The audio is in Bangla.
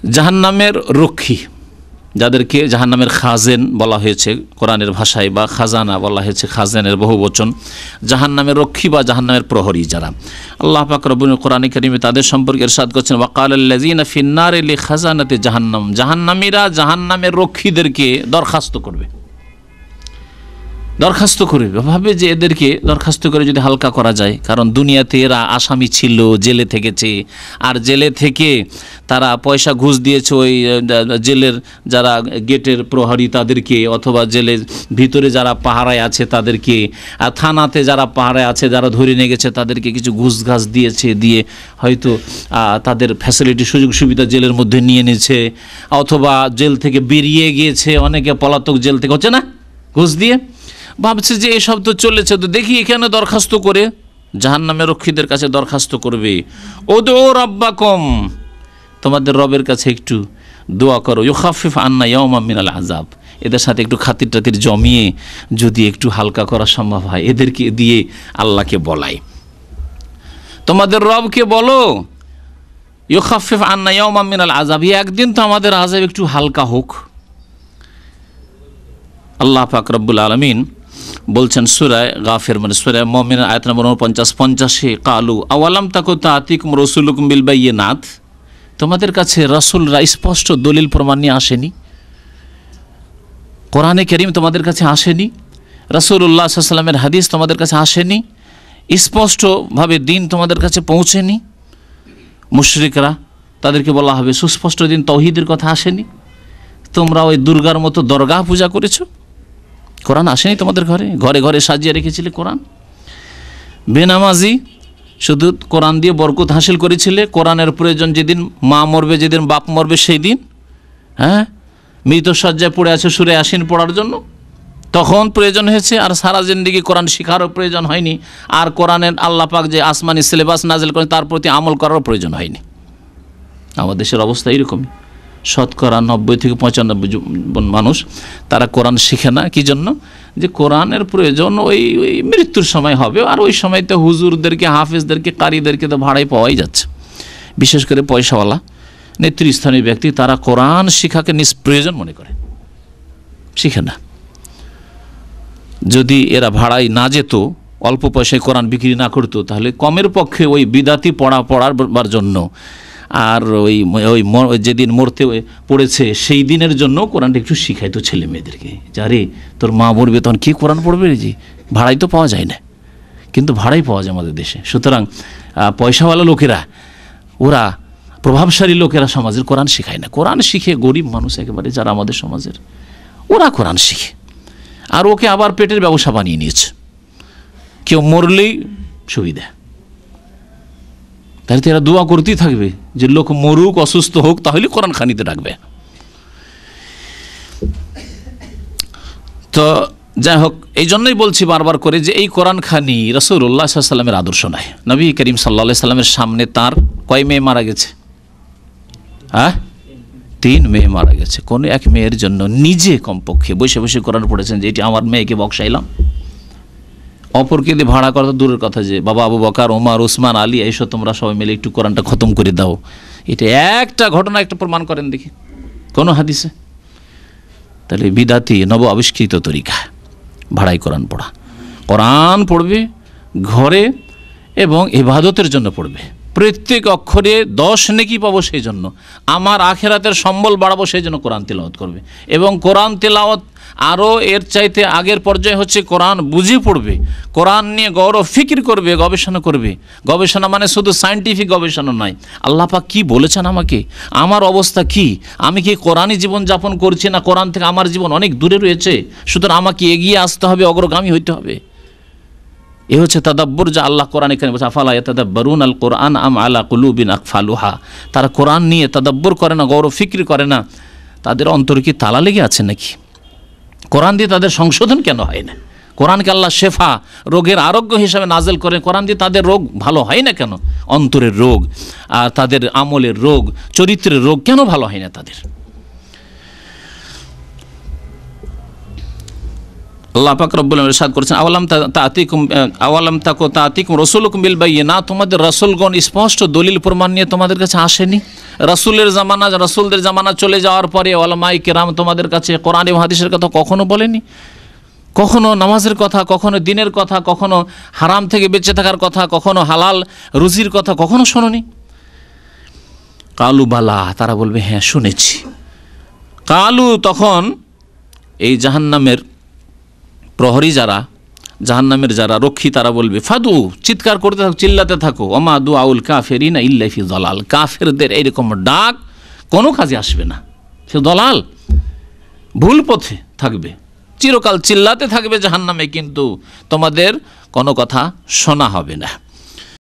জাহান্নামের রক্ষী, যাদেরকে জাহান্নামের খাজেন বলা হয়েছে কোরআনের ভাষায়, বা খাজানা বলা হয়েছে, খাজেনের বহুবচন। জাহান্নামের রক্ষী বা জাহান্নামের প্রহরী যারা, আল্লাহ পাক রব্বুল কোরআনে কারিমে তাদের সম্পর্কে ইরশাদ করছেন, ওয়াকালাল্লাযীনা ফিন্নারি লিখাজানাতি জাহান্নাম, জাহান্নামীরা জাহান্নামের রক্ষীদেরকে দরখাস্ত করবে, ভাবে যে এদেরকে দরখাস্ত করে যদি হালকা করা যায়। কারণ দুনিয়াতে এরা আসামি ছিল, জেলে থেকেছে, আর জেলে থেকে তারা পয়সা ঘুষ দিয়েছে ওই জেলের যারা গেটের প্রহরী তাদেরকে, অথবা জেলের ভিতরে যারা পাহারায় আছে তাদেরকে, আর থানাতে যারা পাহারায় আছে যারা ধরে নিয়ে গেছে তাদেরকে কিছু ঘুষ ঘাস দিয়েছে, দিয়ে হয়তো তাদের ফ্যাসিলিটি সুযোগ সুবিধা জেলের মধ্যে নিয়ে নিয়েছে, অথবা জেল থেকে বেরিয়ে গিয়েছে, অনেকে পলাতক জেল থেকে, হচ্ছে না, ঘুষ দিয়ে। ভাবছে যে এসব তো চলেছে, তো দেখি এখানে দরখাস্ত করে জাহান্নামের রক্ষীদের কাছে দরখাস্ত করবে, ওদু রাব্বাকুম, তোমাদের রবের কাছে একটু দোয়া করো, ইউখাফিফ আন্না ইয়াওমান মিনাল আযাব, এদের সাথে একটু খাতির টাতির জমিয়ে যদি একটু হালকা করা সম্ভব হয়, এদেরকে দিয়ে আল্লাহকে বলাই, তোমাদের রবকে বলো ইউখাফিফ আন্না ইয়াওমান মিনাল আযাব, একদিন তো আমাদের আযাব একটু হালকা হোক। আল্লাহ পাক রব্বুল আলামিন বলছেন সূরা গাফির মানে সূরা মুমিন আয়াত নম্বর 49-85, কালু আওয়ালাম তাকু তাতিকুম রাসূলুকুম বিল বায়িনাত, তোমাদের কাছে রাসূলরা স্পষ্ট দলিল প্রমাণ নিয়ে আসেনি, কোরআনে কারীম তোমাদের কাছে আসেনি, রাসূলুল্লাহ সাল্লাল্লাহু আলাইহি ওয়াসাল্লামের হাদিস তোমাদের কাছে আসেনি, স্পষ্টভাবে দিন তোমাদের কাছে পৌঁছেনি। মুশরিকরা তাদেরকে বলা হবে সুস্পষ্ট দিন তাওহীদের কথা আসেনি, তোমরা ওই দুর্গার মতো দরগাহ পূজা করেছো, কোরআন আসেনি তোমাদের ঘরে, ঘরে ঘরে সাজিয়ে রেখেছিলে কোরআন, বেনামাজি শুধু কোরআন দিয়ে বরকত হাসিল করেছিলে, কোরআনের প্রয়োজন যেদিন মা মরবে, যেদিন বাপ মরবে সেই দিন, হ্যাঁ, মৃত সজ্জায় পড়ে আছে সূরা ইয়াসিন পড়ার জন্য, তখন প্রয়োজন হয়েছে, আর সারা জিন্দেগি কোরআন শেখারও প্রয়োজন হয়নি, আর কোরআনের আল্লাহ পাক যে আসমানি সিলেবাস নাজিল করেন তার প্রতি আমল করারও প্রয়োজন হয়নি। আমাদের দেশের অবস্থা এরকমই, শতকরা 90-95 মানুষ তারা কোরআন শিখে না। কি জন্য? যে কোরআনের প্রয়োজন ওই মৃত্যুর সময় হবে, আর ওই সময় তো হুজুরদেরকে, হাফেজদেরকে, কারিদেরকে তো ভাড়াই পাওয়াই যাচ্ছে। বিশেষ করে পয়সাওয়ালা নেতৃস্থানীয় ব্যক্তি তারা কোরআন শিখাকে নিষ্প্রয়োজন মনে করে, শিখে না। যদি এরা ভাড়ায় না যেত, অল্প পয়সায় কোরআন বিক্রি না করতো, তাহলে কমের পক্ষে ওই বিদাতি পড়ার জন্য, আর ওই যেদিন মরতে পড়েছে সেই দিনের জন্য কোরআনটা একটু শিখাইতো ছেলে মেয়েদেরকে, যারে তোর মা মরবে তখন কী কোরআন পড়বে রে, জি ভাড়াই তো পাওয়া যায় না, কিন্তু ভাড়াই পাওয়া যায় আমাদের দেশে। সুতরাং পয়সাওয়ালা লোকেরা, ওরা প্রভাবশালী লোকেরা সমাজের কোরআন শিখায় না, কোরআন শিখে গরিব মানুষ একেবারে যারা আমাদের সমাজের, ওরা কোরআন শিখে, আর ওকে আবার পেটের ব্যবসা বানিয়ে নিয়েছে, কেউ মরলেই সুবিধা, তাহলে তো এরা দোয়া করতেই থাকবে যে লোক মরুক, অসুস্থ হোক, তাহলে কোরআন খানিতে ডাকবে। তো যাই হোক, এই জন্যই বলছি বারবার করে যে এই কোরআন খানি রাসূলুল্লাহ সাল্লাল্লাহু আলাইহি ওয়াসাল্লামের আদর্শ নয়। নবী করিম সাল্লাল্লাহু আলাইহি ওয়াসাল্লামের সামনে তার কয় মেয়ে মারা গেছে? 3 মেয়ে মারা গেছে। কোনো এক মেয়ের জন্য নিজে কমপক্ষে বসে বসে কোরআন পড়েছেন যে এটি আমার মেয়েকে বকশাইলাম, অপরকে দিয়ে ভাড়া করা তো দূরের কথা, যে বাবা আবু বকর, ওমর, ওসমান, আলী এইসব তোমরা সবাই মিলে একটু কোরআনটা খতম করে দাও, এটা একটা ঘটনা একটা প্রমাণ করেন দেখি কোনো হাদিসে? তাহলে বিদাতি নব আবিষ্কৃত তরিকা ভাড়াই কোরআন পড়া। কোরআন পড়বে ঘরে এবং ইবাদতের জন্য পড়বে, প্রত্যেক অক্ষরে 10 নেকি পাবো সেই জন্য, আমার আখেরাতের সম্বল বাড়াবো সেই জন্য কোরআন তেলাওয়াত করবে। এবং কোরআন তেলাওয়াত আরও এর চাইতে আগের পর্যায়ে হচ্ছে কোরআন বুঝে পড়বে, কোরআন নিয়ে গৌরব ফিকির করবে, গবেষণা করবে। গবেষণা মানে শুধু সায়েন্টিফিক গবেষণা নয়, আল্লাহ পাক কী বলেছেন আমাকে, আমার অবস্থা কি, আমি কি কোরআনই জীবনযাপন করছি না কোরআন থেকে আমার জীবন অনেক দূরে রয়েছে, সুতরাং আমাকে এগিয়ে আসতে হবে, অগ্রগামী হইতে হবে। এ হচ্ছে তাদাব্বুর, যা আল্লাহ কোরআন এখানে বলছে, আফালা ইয়াতাদাব্বারুনা আল কোরআন আম আলা কুলুবিন আকফালুহা। তারা কোরআন নিয়ে তাদাব্বুর করে না, গৌরব ফিকির করে না, তাদের অন্তরে কি তালা লেগে আছে নাকি? কোরআন দিয়ে তাদের সংশোধন কেন হয় না? কোরআনকে আল্লাহ শেফা, রোগের আরোগ্য হিসাবে নাজেল করেন, কোরআন দিয়ে তাদের রোগ ভালো হয় না কেন? অন্তরের রোগ আর তাদের আমলের রোগ, চরিত্রের রোগ কেন ভালো হয় না তাদের? আল্লাহ পাক রব্বুল আলামিন ইরশাদ করেছেন, আওয়ালাম তাকু তাতিকুম রাসূলুকুম বিল বায়িনাত, তোমাদের রাসূলগণ স্পষ্ট দলিল প্রমাণ নিয়ে তোমাদের কাছে আসেনি? রাসূলের জামানা, রাসূলদের জামানা চলে যাওয়ার পরে ওলামায়ে কেরাম তোমাদের কাছে কোরআন এবং হাদিসের কথা কখনো বলেনি? কখনো নামাজের কথা, কখনো দিনের কথা, কখনো হারাম থেকে বেঁচে থাকার কথা, কখনো হালাল রুজির কথা কখনো শোনোনি? কালু বালা, তারা বলবে হ্যাঁ শুনেছি। কালু, তখন এই জাহান্নামের প্রহরী যারা, জাহান্নামের যারা রক্ষী, তারা বলবে ফাদু, চিৎকার করতে থাকো, চিল্লাতে থাকো, ওমা দুআউল কাফিরিনা ইল্লা ফি দালাল, কাফেরদের এইরকম ডাক কোনো কাজে আসবে না, সে দলাল, ভুল পথে থাকবে, চিরকাল চিল্লাতে থাকবে জাহান্নামে, কিন্তু তোমাদের কোনো কথা শোনা হবে না।